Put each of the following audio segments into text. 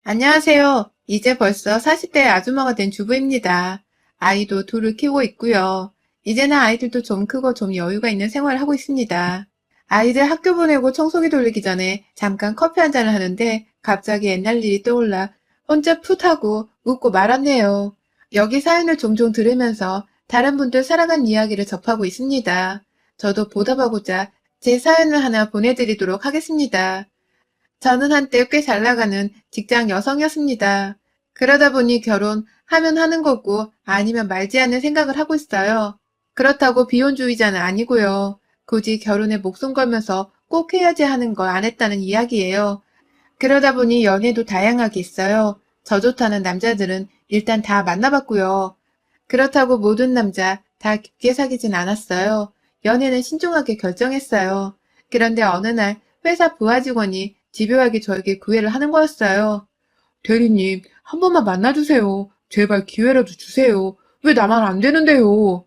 안녕하세요. 이제 벌써 40대 아주머니가 된 주부입니다. 아이도 둘을 키우고 있고요. 이제는 아이들도 좀 크고 좀 여유가 있는 생활을 하고 있습니다. 아이들 학교 보내고 청소기 돌리기 전에 잠깐 커피 한 잔을 하는데 갑자기 옛날 일이 떠올라 혼자 풋 하고 웃고 말았네요. 여기 사연을 종종 들으면서 다른 분들 살아간 이야기를 접하고 있습니다. 저도 보답하고자 제 사연을 하나 보내드리도록 하겠습니다. 저는 한때 꽤 잘 나가는 직장 여성이었습니다. 그러다 보니 결혼하면 하는 거고 아니면 말지 않는 생각을 하고 있어요. 그렇다고 비혼주의자는 아니고요. 굳이 결혼에 목숨 걸면서 꼭 해야지 하는 걸 안 했다는 이야기예요. 그러다 보니 연애도 다양하게 있어요. 저 좋다는 남자들은 일단 다 만나봤고요. 그렇다고 모든 남자 다 깊게 사귀진 않았어요. 연애는 신중하게 결정했어요. 그런데 어느 날 회사 부하 직원이 집요하게 저에게 구애를 하는 거였어요. 대리님, 한 번만 만나주세요. 제발 기회라도 주세요. 왜 나만 안 되는데요?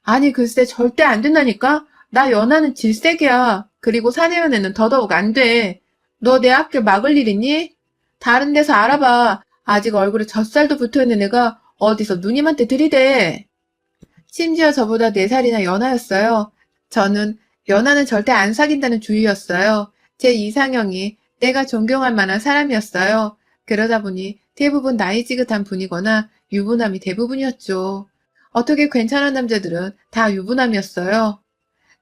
아니, 글쎄, 절대 안 된다니까? 나 연하는 질색이야. 그리고 사내연애는 더더욱 안 돼. 너 내 앞길 막을 일 있니? 다른 데서 알아봐. 아직 얼굴에 젖살도 붙어있는 애가 어디서 누님한테 들이대. 심지어 저보다 4살이나 연하였어요. 저는 연하는 절대 안 사귄다는 주의였어요. 제 이상형이 내가 존경할 만한 사람이었어요. 그러다 보니 대부분 나이 지긋한 분이거나 유부남이 대부분이었죠. 어떻게 괜찮은 남자들은 다 유부남이었어요.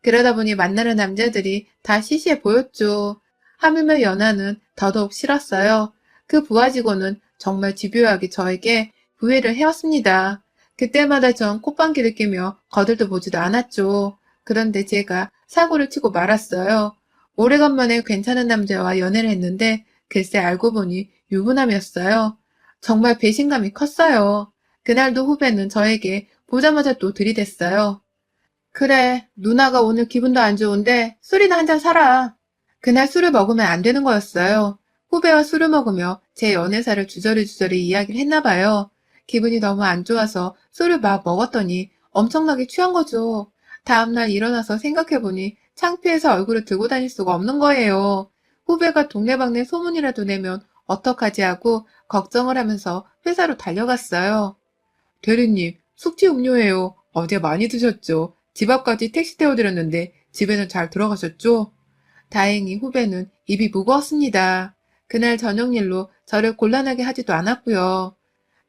그러다 보니 만나는 남자들이 다 시시해 보였죠. 하물며 연하는 더더욱 싫었어요. 그 부하 직원은 정말 집요하게 저에게 구애를 해왔습니다. 그때마다 전 콧방귀를 뀌며 거들떠 보지도 않았죠. 그런데 제가 사고를 치고 말았어요. 오래간만에 괜찮은 남자와 연애를 했는데 글쎄 알고 보니 유부남이었어요. 정말 배신감이 컸어요. 그날도 후배는 저에게 보자마자 또 들이댔어요. 그래, 누나가 오늘 기분도 안 좋은데 술이나 한잔 사라. 그날 술을 먹으면 안 되는 거였어요. 후배와 술을 먹으며 제 연애사를 주저리주저리 이야기를 했나 봐요. 기분이 너무 안 좋아서 술을 막 먹었더니 엄청나게 취한 거죠. 다음날 일어나서 생각해보니 창피해서 얼굴을 들고 다닐 수가 없는 거예요. 후배가 동네방네 소문이라도 내면 어떡하지 하고 걱정을 하면서 회사로 달려갔어요. 대리님, 숙취 음료예요. 어제 많이 드셨죠? 집 앞까지 택시 태워드렸는데 집에는 잘 들어가셨죠? 다행히 후배는 입이 무거웠습니다. 그날 저녁 일로 저를 곤란하게 하지도 않았고요.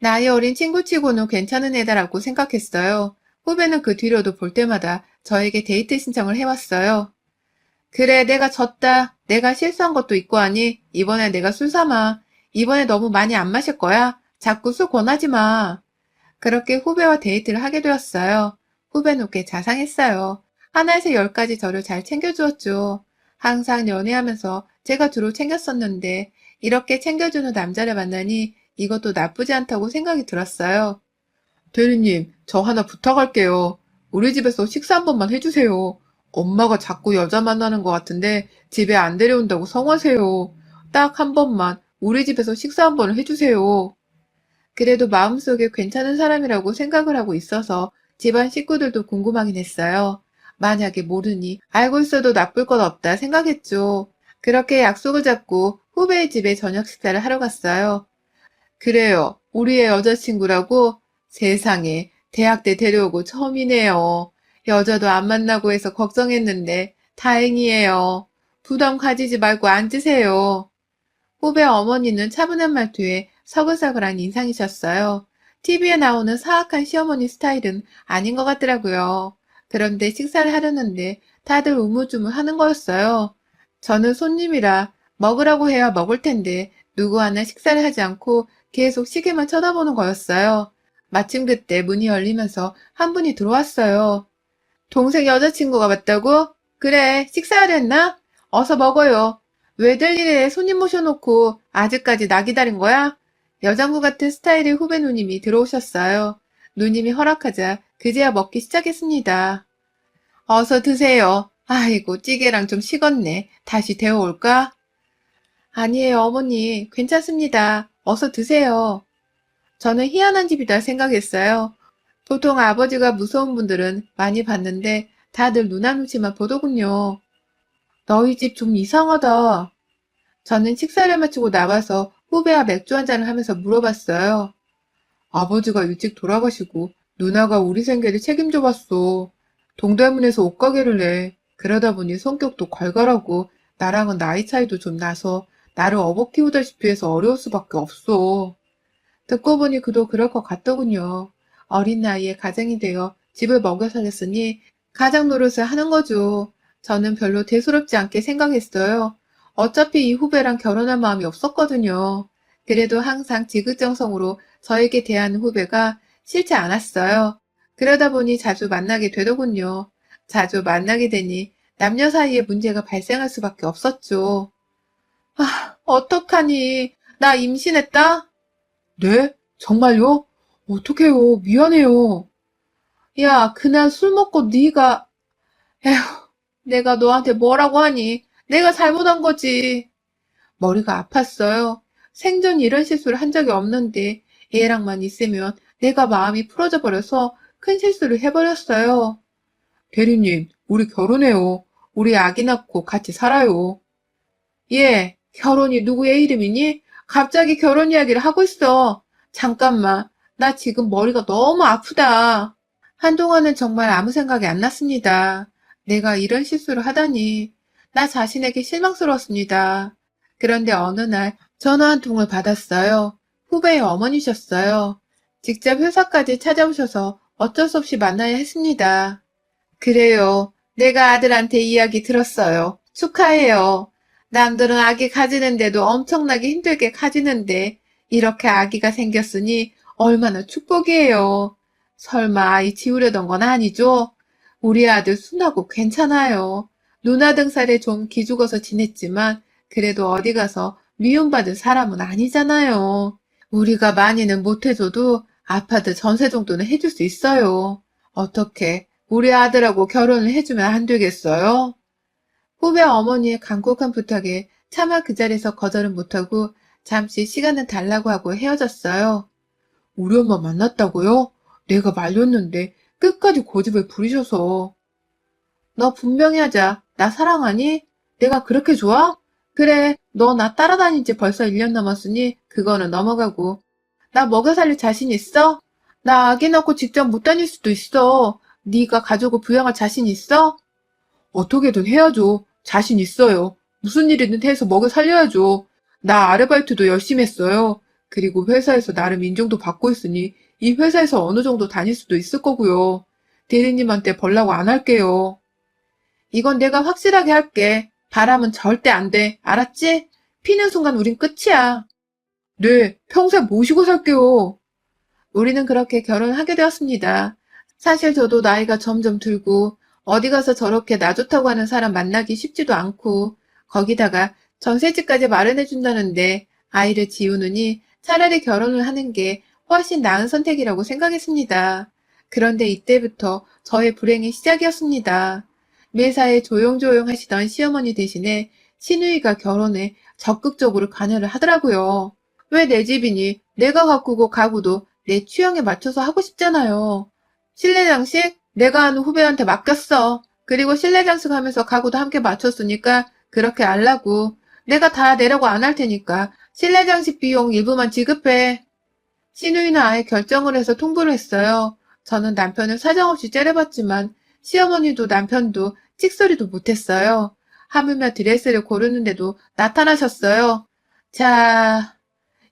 나이 어린 친구치고는 괜찮은 애다라고 생각했어요. 후배는 그 뒤로도 볼 때마다 저에게 데이트 신청을 해왔어요. 그래, 내가 졌다. 내가 실수한 것도 있고 하니 이번에 내가 술 삼아. 이번에 너무 많이 안 마실 거야. 자꾸 술 권하지 마. 그렇게 후배와 데이트를 하게 되었어요. 후배는 꽤 자상했어요. 하나에서 열까지 저를 잘 챙겨주었죠. 항상 연애하면서 제가 주로 챙겼었는데 이렇게 챙겨주는 남자를 만나니 이것도 나쁘지 않다고 생각이 들었어요. 대리님, 저 하나 부탁할게요. 우리 집에서 식사 한 번만 해주세요. 엄마가 자꾸 여자 만나는 것 같은데 집에 안 데려온다고 성화세요. 딱 한 번만 우리 집에서 식사 한 번을 해주세요. 그래도 마음속에 괜찮은 사람이라고 생각을 하고 있어서 집안 식구들도 궁금하긴 했어요. 만약에 모르니 알고 있어도 나쁠 건 없다 생각했죠. 그렇게 약속을 잡고 후배의 집에 저녁 식사를 하러 갔어요. 그래요. 우리의 여자친구라고? 세상에, 대학 때 데려오고 처음이네요. 여자도 안 만나고 해서 걱정했는데 다행이에요. 부담 가지지 말고 앉으세요. 후배 어머니는 차분한 말투에 서글서글한 인상이셨어요. TV에 나오는 사악한 시어머니 스타일은 아닌 것 같더라고요. 그런데 식사를 하려는데 다들 우물쭈물 하는 거였어요. 저는 손님이라 먹으라고 해야 먹을 텐데 누구 하나 식사를 하지 않고 계속 시계만 쳐다보는 거였어요. 마침 그때 문이 열리면서 한 분이 들어왔어요. 동생 여자친구가 왔다고? 그래, 식사하려 했나? 어서 먹어요. 왜들 이래 손님 모셔놓고 아직까지 나 기다린 거야? 여장부 같은 스타일의 후배 누님이 들어오셨어요. 누님이 허락하자 그제야 먹기 시작했습니다. 어서 드세요. 아이고, 찌개랑 좀 식었네. 다시 데워올까? 아니에요, 어머니. 괜찮습니다. 어서 드세요. 저는 희한한 집이다 생각했어요. 보통 아버지가 무서운 분들은 많이 봤는데 다들 누나 눈치만 보더군요. 너희 집 좀 이상하다. 저는 식사를 마치고 나와서 후배와 맥주 한잔을 하면서 물어봤어요. 아버지가 일찍 돌아가시고 누나가 우리 생계를 책임져봤어. 동대문에서 옷가게를 해. 그러다 보니 성격도 괄괄하고 나랑은 나이 차이도 좀 나서 나를 업어 키우다시피 해서 어려울 수밖에 없어. 듣고 보니 그도 그럴 것 같더군요. 어린 나이에 가장이 되어 집을 먹여 살렸으니 가장 노릇을 하는 거죠. 저는 별로 대수롭지 않게 생각했어요. 어차피 이 후배랑 결혼할 마음이 없었거든요. 그래도 항상 지극정성으로 저에게 대하는 후배가 싫지 않았어요. 그러다 보니 자주 만나게 되더군요. 자주 만나게 되니 남녀 사이에 문제가 발생할 수밖에 없었죠. 아, 어떡하니? 나 임신했다? 네? 정말요? 어떡해요. 미안해요. 야, 그날 술 먹고 네가 에휴, 내가 너한테 뭐라고 하니? 내가 잘못한 거지. 머리가 아팠어요. 생전 이런 실수를 한 적이 없는데 얘랑만 있으면 내가 마음이 풀어져 버려서 큰 실수를 해버렸어요. 대리님, 우리 결혼해요. 우리 아기 낳고 같이 살아요. 예, 결혼이 누구의 이름이니? 갑자기 결혼 이야기를 하고 있어. 잠깐만, 나 지금 머리가 너무 아프다. 한동안은 정말 아무 생각이 안 났습니다. 내가 이런 실수를 하다니. 나 자신에게 실망스러웠습니다. 그런데 어느 날 전화 한 통을 받았어요. 후배의 어머니셨어요. 직접 회사까지 찾아오셔서 어쩔 수 없이 만나야 했습니다. 그래요. 내가 아들한테 이야기 들었어요. 축하해요. 남들은 아기 가지는데도 엄청나게 힘들게 가지는데 이렇게 아기가 생겼으니 얼마나 축복이에요. 설마 아이 지우려던 건 아니죠? 우리 아들 순하고 괜찮아요. 누나 등살에 좀 기죽어서 지냈지만 그래도 어디 가서 미움받을 사람은 아니잖아요. 우리가 많이는 못해줘도 아파트 전세 정도는 해줄 수 있어요. 어떻게 우리 아들하고 결혼을 해주면 안 되겠어요? 후배 어머니의 간곡한 부탁에 차마 그 자리에서 거절은 못하고 잠시 시간을 달라고 하고 헤어졌어요. 우리 엄마 만났다고요? 내가 말렸는데 끝까지 고집을 부리셔서. 너 분명히 하자. 나 사랑하니? 내가 그렇게 좋아? 그래, 너 나 따라다닌 지 벌써 1년 넘었으니 그거는 넘어가고. 나 먹여 살릴 자신 있어? 나 아기 낳고 직접 못 다닐 수도 있어. 네가 가족을 부양할 자신 있어? 어떻게든 해야죠. 자신 있어요. 무슨 일이든 해서 먹여 살려야죠. 나 아르바이트도 열심히 했어요. 그리고 회사에서 나름 인정도 받고 있으니 이 회사에서 어느 정도 다닐 수도 있을 거고요. 대리님한테 벌라고 안 할게요. 이건 내가 확실하게 할게. 바람은 절대 안 돼. 알았지? 피는 순간 우린 끝이야. 네, 평생 모시고 살게요. 우리는 그렇게 결혼하게 되었습니다. 사실 저도 나이가 점점 들고 어디 가서 저렇게 나 좋다고 하는 사람 만나기 쉽지도 않고 거기다가 전셋집까지 마련해준다는데 아이를 지우느니 차라리 결혼을 하는 게 훨씬 나은 선택이라고 생각했습니다. 그런데 이때부터 저의 불행이 시작이었습니다. 매사에 조용조용 하시던 시어머니 대신에 시누이가 결혼에 적극적으로 관여를 하더라고요. 왜 내 집이니? 내가 가꾸고 가구도 내 취향에 맞춰서 하고 싶잖아요. 실내 장식? 내가 아는 후배한테 맡겼어. 그리고 실내 장식 하면서 가구도 함께 맞췄으니까 그렇게 알라고. 내가 다 내라고 안 할 테니까 실내 장식 비용 일부만 지급해. 시누이는 아예 결정을 해서 통보를 했어요. 저는 남편을 사정없이 째려봤지만 시어머니도 남편도 찍소리도 못했어요. 하물며 드레스를 고르는데도 나타나셨어요. 자,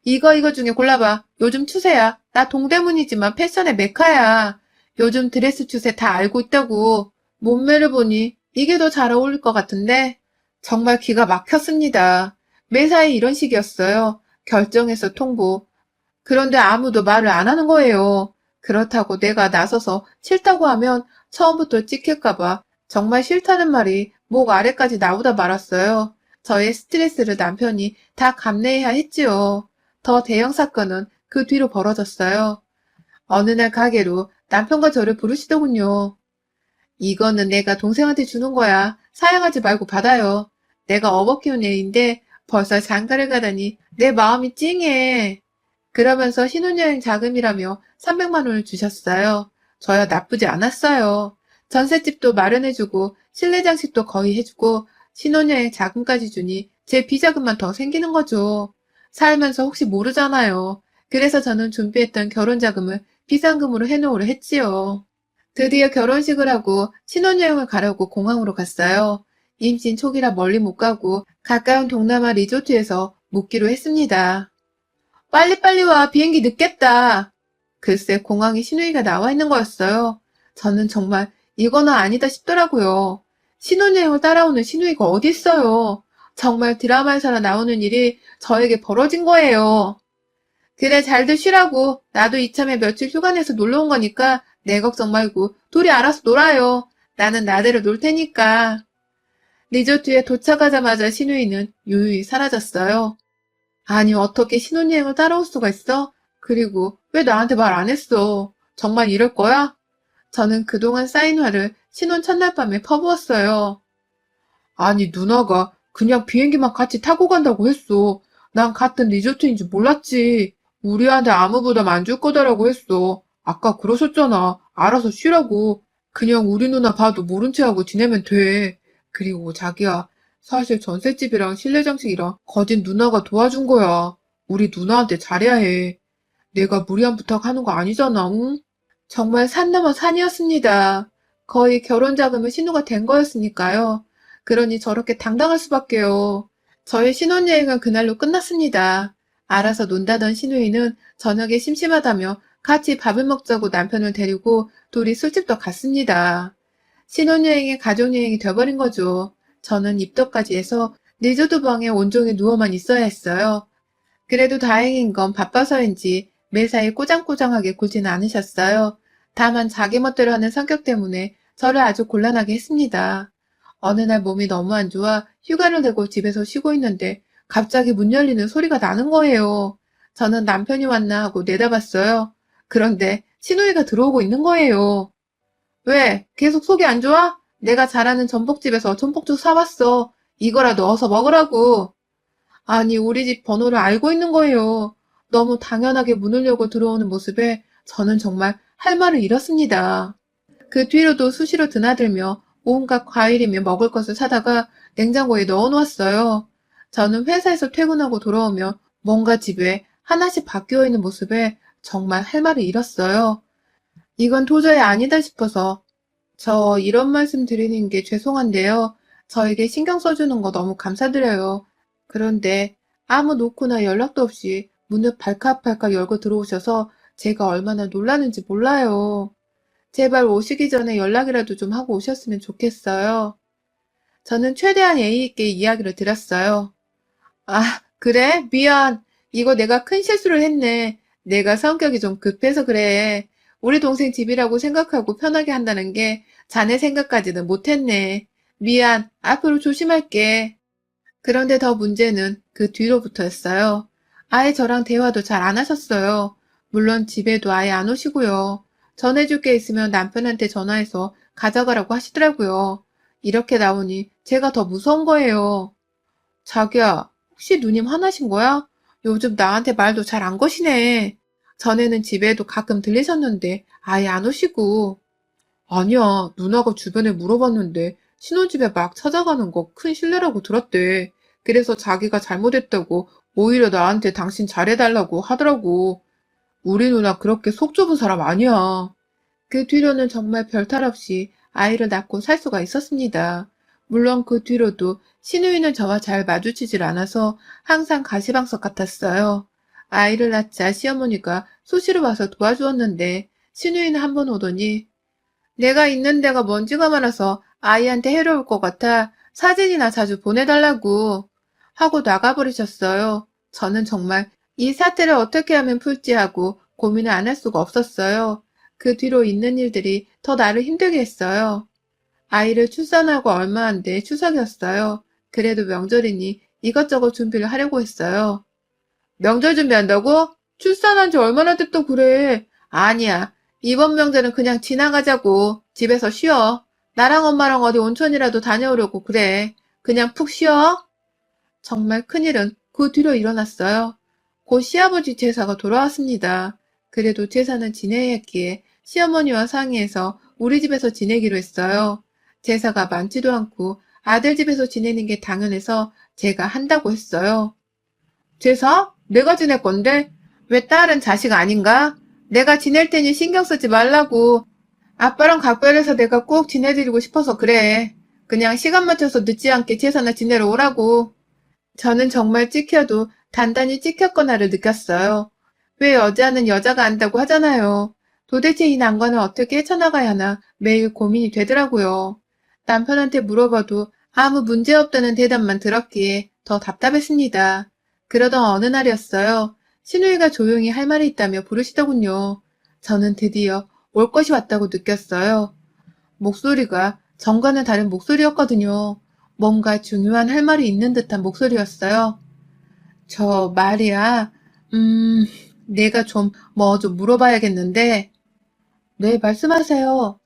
이거 중에 골라봐. 요즘 추세야. 나 동대문이지만 패션의 메카야. 요즘 드레스 추세 다 알고 있다고. 몸매를 보니 이게 더 잘 어울릴 것 같은데? 정말 기가 막혔습니다. 매사에 이런 식이었어요. 결정해서 통보. 그런데 아무도 말을 안 하는 거예요. 그렇다고 내가 나서서 싫다고 하면 처음부터 찍힐까봐 정말 싫다는 말이 목 아래까지 나오다 말았어요. 저의 스트레스를 남편이 다 감내해야 했지요. 더 대형 사건은 그 뒤로 벌어졌어요. 어느 날 가게로 남편과 저를 부르시더군요. 이거는 내가 동생한테 주는 거야. 사양하지 말고 받아요. 내가 업어 키운 애인데 벌써 장가를 가다니 내 마음이 찡해. 그러면서 신혼여행 자금이라며 300만 원을 주셨어요. 저야 나쁘지 않았어요. 전셋집도 마련해주고 실내 장식도 거의 해주고 신혼여행 자금까지 주니 제 비자금만 더 생기는 거죠. 살면서 혹시 모르잖아요. 그래서 저는 준비했던 결혼 자금을 비상금으로 해놓으려 했지요. 드디어 결혼식을 하고 신혼여행을 가려고 공항으로 갔어요. 임신 초기라 멀리 못 가고 가까운 동남아 리조트에서 묵기로 했습니다. 빨리빨리 와, 비행기 늦겠다. 글쎄 공항에 신우이가 나와 있는 거였어요. 저는 정말 이거는 아니다 싶더라고요. 신혼여행을 따라오는 신우이가 어디 있어요. 정말 드라마에서나 나오는 일이 저에게 벌어진 거예요. 그래, 잘들 쉬라고. 나도 이참에 며칠 휴가 내서 놀러 온 거니까 내 걱정 말고 둘이 알아서 놀아요. 나는 나대로 놀 테니까. 리조트에 도착하자마자 신우이는 유유히 사라졌어요. 아니, 어떻게 신혼여행을 따라올 수가 있어? 그리고 왜 나한테 말 안 했어? 정말 이럴 거야? 저는 그동안 쌓인 화를 신혼 첫날 밤에 퍼부었어요. 아니, 누나가 그냥 비행기만 같이 타고 간다고 했어. 난 같은 리조트인 줄 몰랐지. 우리한테 아무 부담 안 줄 거다라고 했어. 아까 그러셨잖아. 알아서 쉬라고. 그냥 우리 누나 봐도 모른 체 하고 지내면 돼. 그리고 자기야, 사실 전셋집이랑 실내 장식이랑 거진 누나가 도와준 거야. 우리 누나한테 잘해야 해. 내가 무리한 부탁하는 거 아니잖아, 응? 정말 산 넘어 산이었습니다. 거의 결혼 자금의 신호가 된 거였으니까요. 그러니 저렇게 당당할 수밖에요. 저의 신혼여행은 그날로 끝났습니다. 알아서 논다던 신우이는 저녁에 심심하다며 같이 밥을 먹자고 남편을 데리고 둘이 술집도 갔습니다. 신혼여행이 가족여행이 돼버린 거죠. 저는 입덕까지 해서 리조트 방에 온종일 누워만 있어야 했어요. 그래도 다행인 건 바빠서인지 매사에 꼬장꼬장하게 굴지는 않으셨어요. 다만 자기 멋대로 하는 성격 때문에 저를 아주 곤란하게 했습니다. 어느 날 몸이 너무 안 좋아 휴가를 내고 집에서 쉬고 있는데 갑자기 문 열리는 소리가 나는 거예요. 저는 남편이 왔나 하고 내다봤어요. 그런데 신우이가 들어오고 있는 거예요. 왜? 계속 속이 안 좋아? 내가 잘 아는 전복집에서 전복죽 사왔어. 이거라도 어서 먹으라고. 아니, 우리 집 번호를 알고 있는 거예요. 너무 당연하게 문을 열고 들어오는 모습에 저는 정말 할 말을 잃었습니다. 그 뒤로도 수시로 드나들며 온갖 과일이며 먹을 것을 사다가 냉장고에 넣어놓았어요. 저는 회사에서 퇴근하고 돌아오며 뭔가 집에 하나씩 바뀌어 있는 모습에 정말 할 말을 잃었어요. 이건 도저히 아니다 싶어서 저 이런 말씀 드리는 게 죄송한데요. 저에게 신경 써주는 거 너무 감사드려요. 그런데 아무 노크나 연락도 없이 문을 발칵발칵 열고 들어오셔서 제가 얼마나 놀라는지 몰라요. 제발 오시기 전에 연락이라도 좀 하고 오셨으면 좋겠어요. 저는 최대한 예의 있게 이야기를 드렸어요. 아, 그래? 미안. 이거 내가 큰 실수를 했네. 내가 성격이 좀 급해서 그래. 우리 동생 집이라고 생각하고 편하게 한다는 게 자네 생각까지는 못했네. 미안. 앞으로 조심할게. 그런데 더 문제는 그 뒤로부터였어요. 아예 저랑 대화도 잘 안 하셨어요. 물론 집에도 아예 안 오시고요. 전해줄 게 있으면 남편한테 전화해서 가져가라고 하시더라고요. 이렇게 나오니 제가 더 무서운 거예요. 자기야, 혹시 누님 화나신 거야? 요즘 나한테 말도 잘 안 거시네. 전에는 집에도 가끔 들리셨는데 아예 안 오시고. 아니야, 누나가 주변에 물어봤는데 신혼집에 막 찾아가는 거 큰 실례라고 들었대. 그래서 자기가 잘못했다고 오히려 나한테 당신 잘해달라고 하더라고. 우리 누나 그렇게 속 좁은 사람 아니야. 그 뒤로는 정말 별탈 없이 아이를 낳고 살 수가 있었습니다. 물론 그 뒤로도 신우이는 저와 잘 마주치질 않아서 항상 가시방석 같았어요. 아이를 낳자 시어머니가 수시로 와서 도와주었는데 신우이는 한 번 오더니 내가 있는 데가 먼지가 많아서 아이한테 해로울 것 같아 사진이나 자주 보내달라고 하고 나가버리셨어요. 저는 정말 이 사태를 어떻게 하면 풀지 하고 고민을 안 할 수가 없었어요. 그 뒤로 있는 일들이 더 나를 힘들게 했어요. 아이를 출산하고 얼마 안 돼 추석이었어요. 그래도 명절이니 이것저것 준비를 하려고 했어요. 명절 준비한다고? 출산한 지 얼마나 됐다고 그래. 아니야. 이번 명절은 그냥 지나가자고. 집에서 쉬어. 나랑 엄마랑 어디 온천이라도 다녀오려고 그래. 그냥 푹 쉬어. 정말 큰일은 그 뒤로 일어났어요. 곧 시아버지 제사가 돌아왔습니다. 그래도 제사는 지내야 했기에 시어머니와 상의해서 우리 집에서 지내기로 했어요. 제사가 많지도 않고 아들 집에서 지내는 게 당연해서 제가 한다고 했어요. 제사? 내가 지낼 건데? 왜 딸은 자식 아닌가? 내가 지낼 테니 신경 쓰지 말라고. 아빠랑 각별해서 내가 꼭 지내드리고 싶어서 그래. 그냥 시간 맞춰서 늦지 않게 제사나 지내러 오라고. 저는 정말 찍혀도 단단히 찍혔거나를 느꼈어요. 왜 여자는 여자가 안다고 하잖아요. 도대체 이 난관을 어떻게 헤쳐나가야 하나 매일 고민이 되더라고요. 남편한테 물어봐도 아무 문제 없다는 대답만 들었기에 더 답답했습니다. 그러던 어느 날이었어요. 신우이가 조용히 할 말이 있다며 부르시더군요. 저는 드디어 올 것이 왔다고 느꼈어요. 목소리가 전과는 다른 목소리였거든요. 뭔가 중요한 할 말이 있는 듯한 목소리였어요. 저 말이야, 내가 뭐 좀 물어봐야겠는데, 네, 말씀하세요.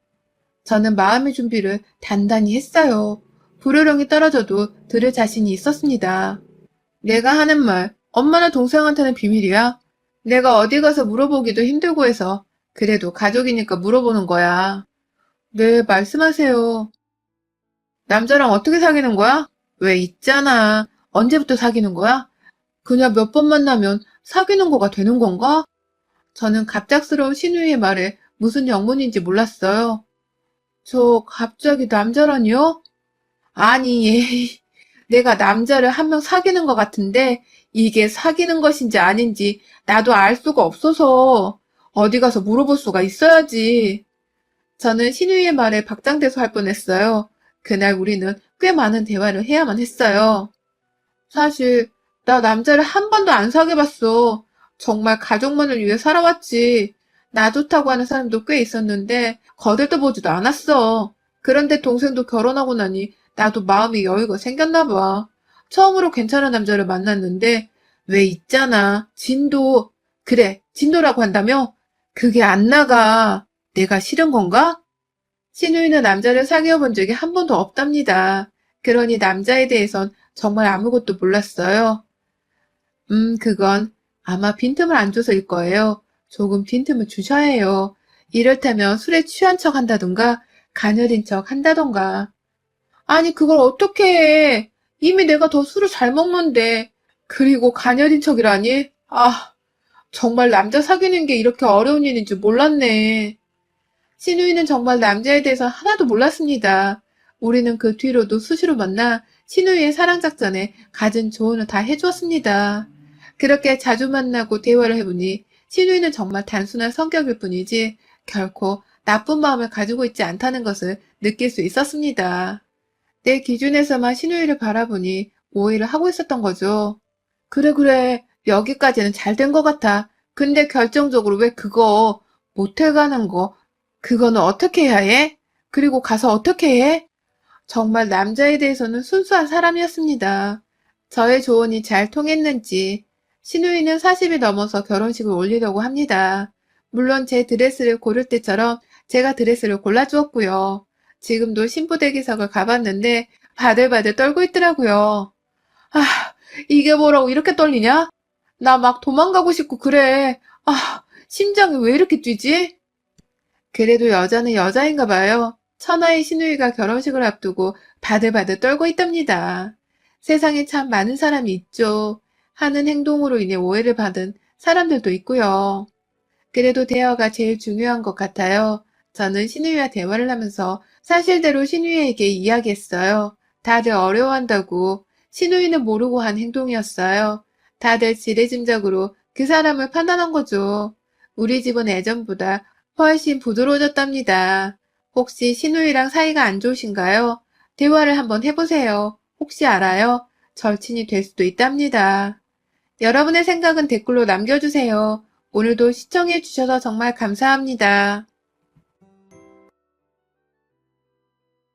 저는 마음의 준비를 단단히 했어요. 불호령이 떨어져도 들을 자신이 있었습니다. 내가 하는 말, 엄마나 동생한테는 비밀이야. 내가 어디 가서 물어보기도 힘들고 해서, 그래도 가족이니까 물어보는 거야. 네, 말씀하세요. 남자랑 어떻게 사귀는 거야? 왜 있잖아. 언제부터 사귀는 거야? 그냥 몇 번 만나면 사귀는 거가 되는 건가? 저는 갑작스러운 신우이의 말에 무슨 영문인지 몰랐어요. 저 갑자기 남자라니요? 아니, 에이, 내가 남자를 한 명 사귀는 것 같은데 이게 사귀는 것인지 아닌지 나도 알 수가 없어서 어디 가서 물어볼 수가 있어야지. 저는 신우이의 말에 박장대소 할 뻔했어요. 그날 우리는 꽤 많은 대화를 해야만 했어요. 사실 나 남자를 한 번도 안 사귀어봤어. 정말 가족만을 위해 살아왔지. 나 좋다고 하는 사람도 꽤 있었는데 거들떠 보지도 않았어. 그런데 동생도 결혼하고 나니 나도 마음의 여유가 생겼나 봐. 처음으로 괜찮은 남자를 만났는데 왜 있잖아. 진도. 그래, 진도라고 한다며? 그게 안 나가. 내가 싫은 건가? 신우이는 남자를 사귀어 본 적이 한 번도 없답니다. 그러니 남자에 대해선 정말 아무것도 몰랐어요. 그건 아마 빈틈을 안 줘서일 거예요. 조금 빈틈을 주셔야 해요. 이를테면 술에 취한 척 한다던가, 가녀린 척 한다던가. 아니, 그걸 어떻게 해? 이미 내가 더 술을 잘 먹는데. 그리고 가녀린 척이라니? 아, 정말 남자 사귀는 게 이렇게 어려운 일인 줄 몰랐네. 신우이는 정말 남자에 대해서 하나도 몰랐습니다. 우리는 그 뒤로도 수시로 만나 신우이의 사랑작전에 갖은 조언을 다 해주었습니다. 그렇게 자주 만나고 대화를 해보니 신우이는 정말 단순한 성격일 뿐이지 결코 나쁜 마음을 가지고 있지 않다는 것을 느낄 수 있었습니다. 내 기준에서만 신우이를 바라보니 오해를 하고 있었던 거죠. 그래, 그래. 여기까지는 잘 된 것 같아. 근데 결정적으로 왜 그거 모텔 가는 거 그거는 어떻게 해야 해? 그리고 가서 어떻게 해? 정말 남자에 대해서는 순수한 사람이었습니다. 저의 조언이 잘 통했는지 신우이는 40이 넘어서 결혼식을 올리려고 합니다. 물론 제 드레스를 고를 때처럼 제가 드레스를 골라주었고요. 지금도 신부대기석을 가봤는데 바들바들 떨고 있더라고요. 아, 이게 뭐라고 이렇게 떨리냐? 나 막 도망가고 싶고 그래. 아, 심장이 왜 이렇게 뛰지? 그래도 여자는 여자인가 봐요. 천하의 신우이가 결혼식을 앞두고 바들바들 떨고 있답니다. 세상에 참 많은 사람이 있죠. 하는 행동으로 인해 오해를 받은 사람들도 있고요. 그래도 대화가 제일 중요한 것 같아요. 저는 신우이와 대화를 하면서 사실대로 신우이에게 이야기했어요. 다들 어려워한다고. 신우이는 모르고 한 행동이었어요. 다들 지레짐작으로 그 사람을 판단한 거죠. 우리 집은 예전보다 훨씬 부드러워졌답니다. 혹시 신우이랑 사이가 안 좋으신가요? 대화를 한번 해보세요. 혹시 알아요? 절친이 될 수도 있답니다. 여러분의 생각은 댓글로 남겨주세요. 오늘도 시청해주셔서 정말 감사합니다.